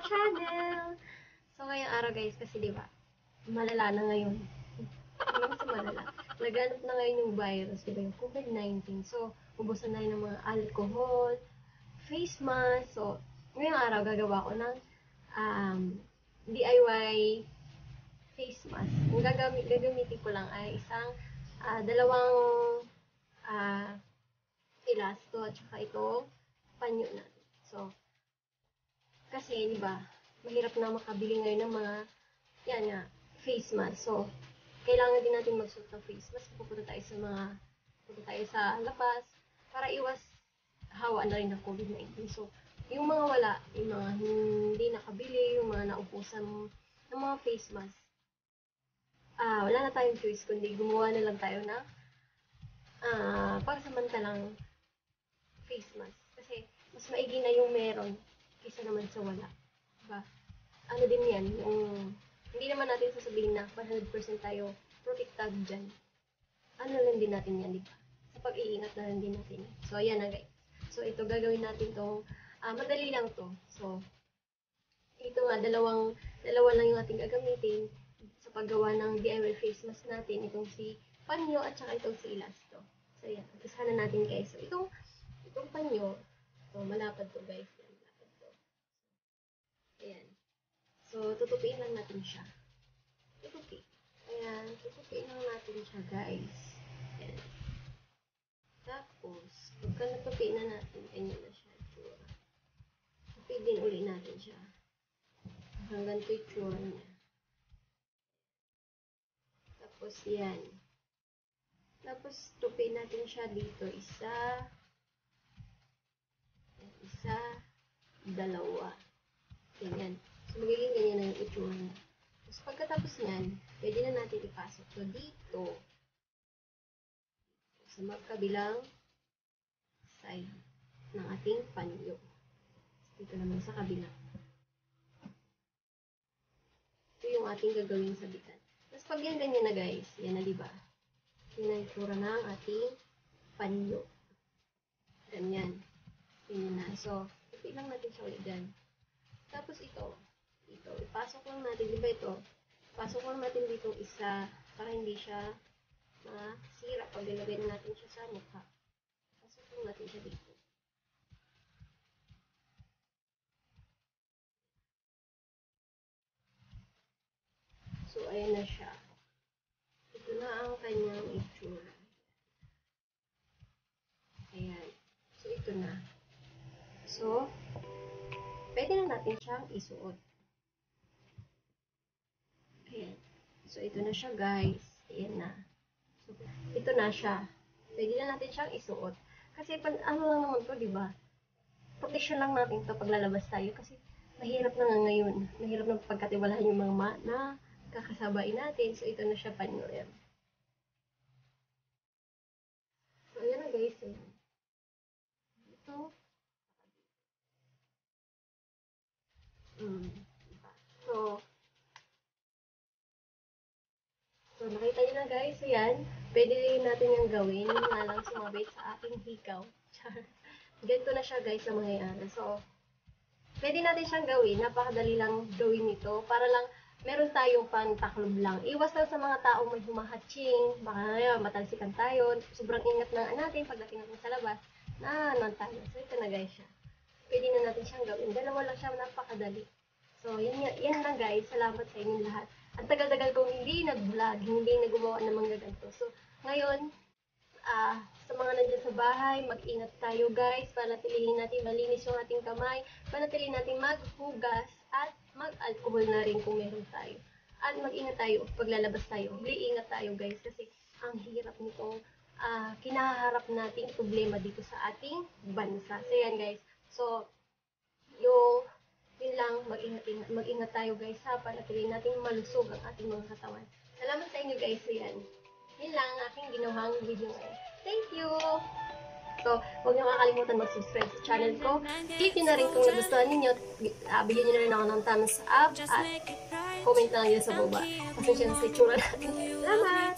channel! So, ngayong araw guys, kasi diba, malala na ngayon. Hindi kasi malala. Laganap na ngayon yung virus, diba, yung COVID-19. So, ubusan na rin ng mga alcohol, face mask. So, ngayong araw, gagawa ko ng DIY face mask. Yung gagamitin ko lang ay isang dalawang elasto at saka itong panyo natin. So, kasi, di ba, mahirap na makabili ngayon ng mga, yan nga, face mask. So, kailangan din natin magsuot ng face mask. Pupunta tayo sa labas para iwas hawa na rin ng COVID-19. So, yung mga wala, yung mga hindi nakabili, yung mga naupusan ng mga face mask, wala na tayong choice, kundi gumawa na lang tayo ng pagsamantalang face mask. Kasi, mas maigi na yung meron kaysa naman sa wala. Diba? Ano din yan, yung, hindi naman natin sasabihin na 100% tayo protected dyan. Ano lang din natin yan, diba? Sa pag-iingat na lang din natin. So, ayan na guys. So, ito gagawin natin itong, madali lang to. So, ito nga, dalawa lang yung ating gagamitin sa paggawa ng DIY face mask natin. Itong si panyo at saka itong si elasto. So, ayan. Umpasahan na natin guys. So, itong panyo, so, malapad to guys. Malapad to. Ayan. So, tutupiin lang natin siya. Tutupi. Ayan. Tutupiin lang natin siya guys. Ayan. Tapos, pagka natupi na natin, ganyan na siya. Tupi din uli natin siya. Hanggang ito yung tsura niya. Tapos, yan. Tapos, tupi natin siya dito. Isa, dalawa. Ganyan. So, magiging ganyan na yung itsura niya. Tapos, pagkatapos niyan, pwede na natin ipasok to dito. Sa magkabilang side ng ating panyo. Dito naman sa kabila. Ito yung ating gagawin sa bitan. Tapos, pag yan ganyan na guys, yan na diba? Yan ang itsura ng ating panyo. Ganyan. Ganyan na. So, ipit lang natin siya ulit dyan. Tapos ito, ipasok lang natin, diba ito? Pasok lang natin dito isa para hindi siya masira pag nilagay natin siya sa mukha. Pasok lang natin siya dito. So, ayan na siya. Ito na ang kanyang itsura. Ayan. So, ito na. So, pwede na natin siyang isuot. Ayan. So, ito na siya, guys. Ayan na. So, ito na siya. Pwede na natin siyang isuot. Kasi, ano lang naman to, diba? Protection lang natin ito pag lalabas tayo. Kasi, mahirap na nga ngayon. Mahirap na pagkatiwalahan yung mga na kakasabay natin. So, ito na siya, panyo. Ayan. So, ayan na, guys. Ayan. Ito. So, nakita nyo na guys, so yan, pwede natin yung gawin, yung nga lang sumabit sa ating hikaw. Ganito na siya guys sa mangyayari. So, pwede natin siyang gawin, napakadali lang gawin ito, para lang meron tayong pantaklob lang. Iwas lang sa mga taong may humahatching, baka matalsikan tayo, sobrang ingat lang natin pagdating natin sa labas, nanon tayo. So, ito na guys siya. Pwede na natin siyang gawin. Dalawa lang siya, napakadali. So, yan lang guys. Salamat sa inyong lahat. Ang tagal-tagal kong hindi nag-vlog, hindi nag-gumawa ng mga ganito. So, ngayon, sa mga nandiyan sa bahay, mag-ingat tayo guys. Panatilihin natin malinis yung ating kamay. Panatilihin natin maghugas at mag-alcohol na rin kung meron tayo. At mag-ingat tayo pag lalabas tayo. Ingat tayo guys kasi ang hirap nitong kinaharap nating problema dito sa ating bansa. So, yan guys. So, yun lang, mag-ingat tayo guys ha, panatilihin natin malusog ang ating mga katawan. Salamat sa inyo guys, so yan. Yun lang ang aking ginawang video ngayon. Thank you! So, huwag niyo kakalimutan mag-subscribe sa channel ko. Click niyo na rin kung nagustuhan ninyo. Bigyan niyo na rin ako ng thumbs up at comment na lang yun sa baba. Pasensya na sa itsura natin. Salamat!